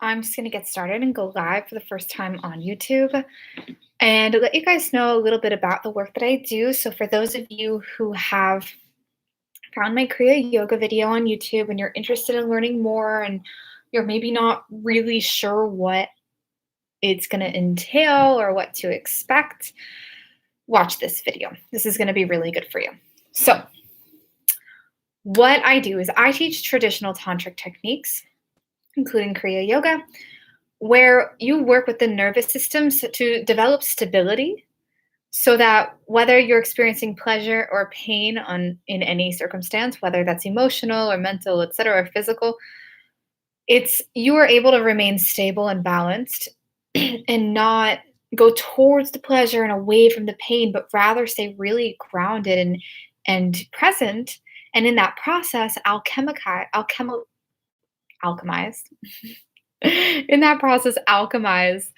I'm just going to get started and go live for the first time on YouTube and let you guys know a little bit about the work that I do. So, for those of you who have found my Kriya Yoga video on YouTube and you're interested in learning more and you're maybe not really sure what it's going to entail or what to expect, watch this video. This is going to be really good for you. So, what I do is I teach traditional tantric techniques, including Kriya Yoga, where you work with the nervous system to develop stability so that whether you're experiencing pleasure or pain in any circumstance, whether that's emotional or mental, etc., or physical, it's you are able to remain stable and balanced and not go towards the pleasure and away from the pain, but rather stay really grounded and present. And in that process, alchemize in that process, alchemize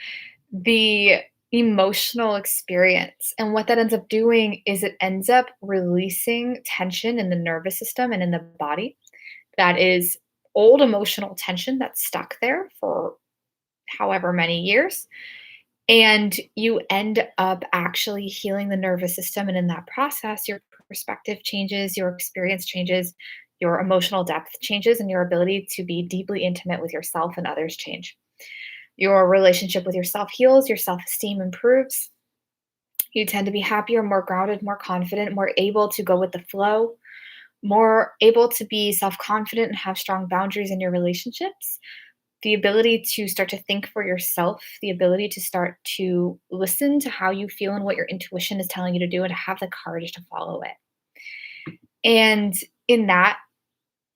the emotional experience. And what that ends up doing is it ends up releasing tension in the nervous system and in the body that is old emotional tension that's stuck there for however many years. And you end up actually healing the nervous system. And in that process, your perspective changes, your experience changes, your emotional depth changes, and your ability to be deeply intimate with yourself and others change. Your relationship with yourself heals, your self esteem improves. You tend to be happier, more grounded, more confident, more able to go with the flow, more able to be self confident and have strong boundaries in your relationships. The ability to start to think for yourself, the ability to start to listen to how you feel and what your intuition is telling you to do, and have the courage to follow it. And in that,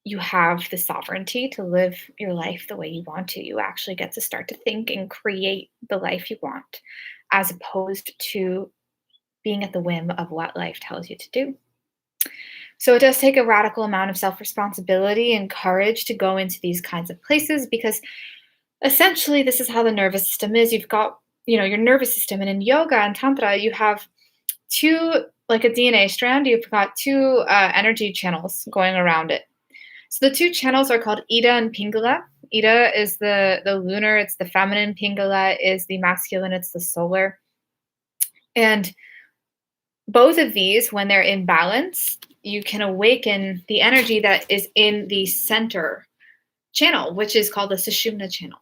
you have the sovereignty to live your life the way you want to. You actually get to start to think and create the life you want, as opposed to being at the whim of what life tells you to do. So it does take a radical amount of self-responsibility and courage to go into these kinds of places, because essentially this is how the nervous system is. You've got, your nervous system, and in yoga and tantra, you have two, like a DNA strand, you've got two energy channels going around it. So the two channels are called Ida and Pingala. Ida is the lunar, it's the feminine. Pingala is the masculine, it's the solar. And both of these, when they're in balance, you can awaken the energy that is in the center channel, which is called the Sushumna channel.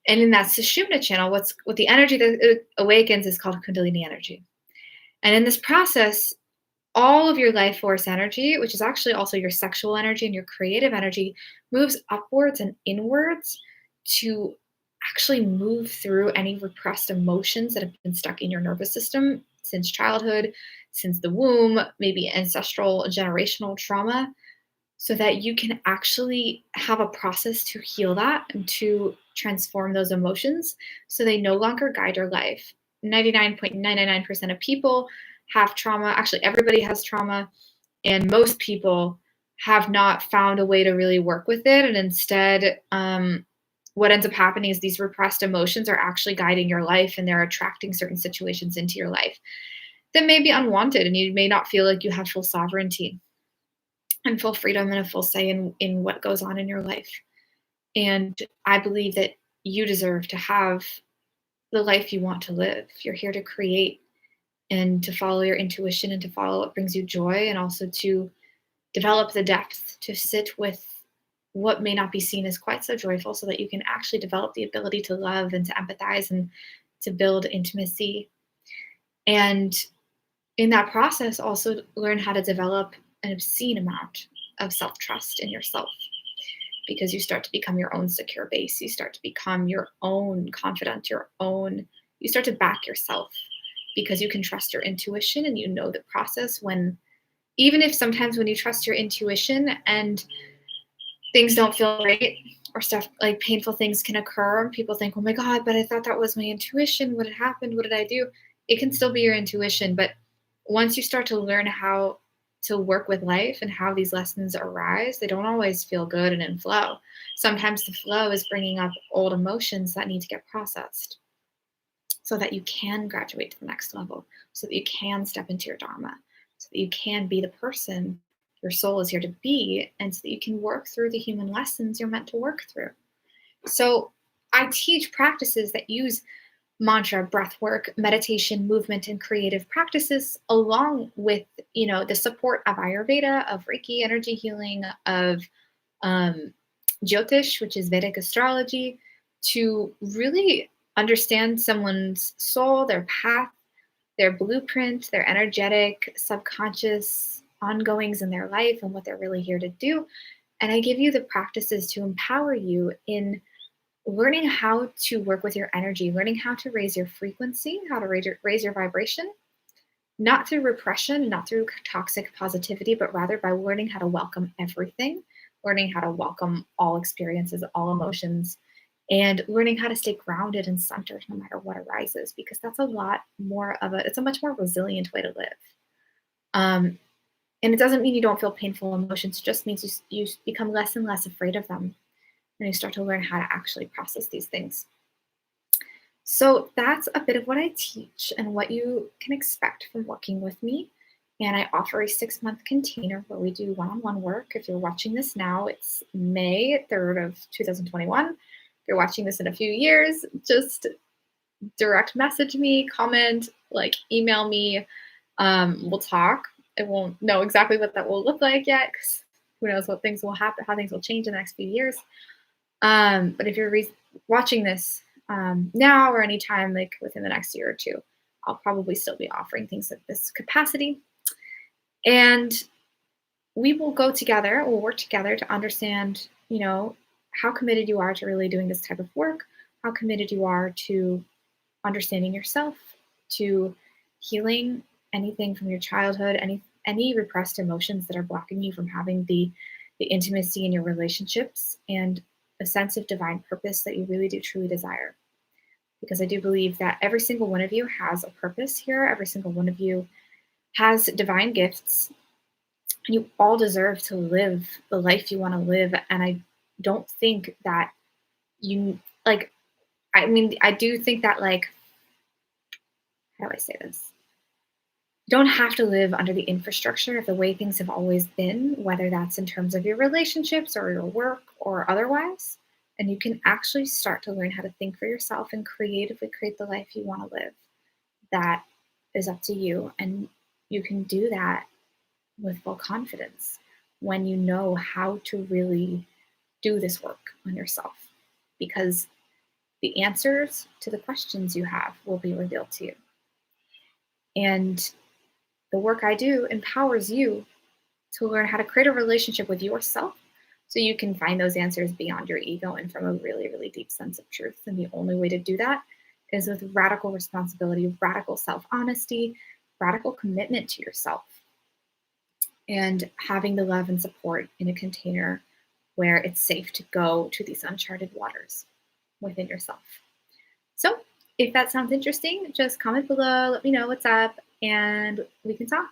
And in that Sushumna channel, what the energy that it awakens is called Kundalini energy. And in this process, all of your life force energy, which is actually also your sexual energy and your creative energy, moves upwards and inwards to actually move through any repressed emotions that have been stuck in your nervous system since childhood, since the womb, maybe ancestral, generational trauma, so that you can actually have a process to heal that and to transform those emotions so they no longer guide your life. 99.999% of people have trauma. Actually, everybody has trauma, and most people have not found a way to really work with it. And instead, what ends up happening is these repressed emotions are actually guiding your life, and they're attracting certain situations into your life that may be unwanted, and you may not feel like you have full sovereignty and full freedom and a full say in what goes on in your life. And I believe that you deserve to have the life you want to live. You're here to create and to follow your intuition and to follow what brings you joy, and also to develop the depth to sit with what may not be seen as quite so joyful, so that you can actually develop the ability to love and to empathize and to build intimacy. And in that process, also learn how to develop an obscene amount of self-trust in yourself, because you start to become your own secure base. You start to become your own confidant, you start to back yourself, because you can trust your intuition and you know the process. Even if sometimes when you trust your intuition and things don't feel right, or stuff like painful things can occur, and people think, oh my God, but I thought that was my intuition. What had happened? What did I do? It can still be your intuition. But once you start to learn how to work with life and how these lessons arise, they don't always feel good and in flow. Sometimes the flow is bringing up old emotions that need to get processed, so that you can graduate to the next level, so that you can step into your dharma, so that you can be the person your soul is here to be, and so that you can work through the human lessons you're meant to work through. So I teach practices that use mantra, breath work, meditation, movement, and creative practices, along with the support of Ayurveda, of Reiki energy healing, of um, Jyotish, which is Vedic astrology, to really understand someone's soul, their path, their blueprint, their energetic, subconscious ongoings in their life, and what they're really here to do. And I give you the practices to empower you in learning how to work with your energy, learning how to raise your frequency, how to raise your vibration, not through repression, not through toxic positivity, but rather by learning how to welcome everything, learning how to welcome all experiences, all emotions, and learning how to stay grounded and centered no matter what arises, because that's it's a much more resilient way to live. Um, and it doesn't mean you don't feel painful emotions, it just means you become less and less afraid of them, and you start to learn how to actually process these things. So that's a bit of what I teach and what you can expect from working with me. And I offer a 6-month container where we do one-on-one work. If you're watching this now, it's May 3rd of 2021. If you're watching this in a few years, just direct message me, comment, email me. We'll talk. I won't know exactly what that will look like yet, because who knows what things will happen, how things will change in the next few years. But if you're watching this now or anytime within the next year or two, I'll probably still be offering things at this capacity. And we will go together, we'll work together to understand, how committed you are to really doing this type of work, how committed you are to understanding yourself, to healing anything from your childhood, any repressed emotions that are blocking you from having the intimacy in your relationships, and a sense of divine purpose that you really do truly desire. Because I do believe that every single one of you has a purpose here. Every single one of you has divine gifts. And you all deserve to live the life you want to live. And I don't think that I do think that, how do I say this? You don't have to live under the infrastructure of the way things have always been, whether that's in terms of your relationships or your work or otherwise. And you can actually start to learn how to think for yourself and creatively create the life you want to live. That is up to you. And you can do that with full confidence when you know how to really do this work on yourself. Because the answers to the questions you have will be revealed to you. And the work I do empowers you to learn how to create a relationship with yourself so you can find those answers beyond your ego and from a really, really deep sense of truth. And the only way to do that is with radical responsibility, radical self-honesty, radical commitment to yourself, and having the love and support in a container where it's safe to go to these uncharted waters within yourself. So if that sounds interesting, just comment below, let me know what's up, and we can talk.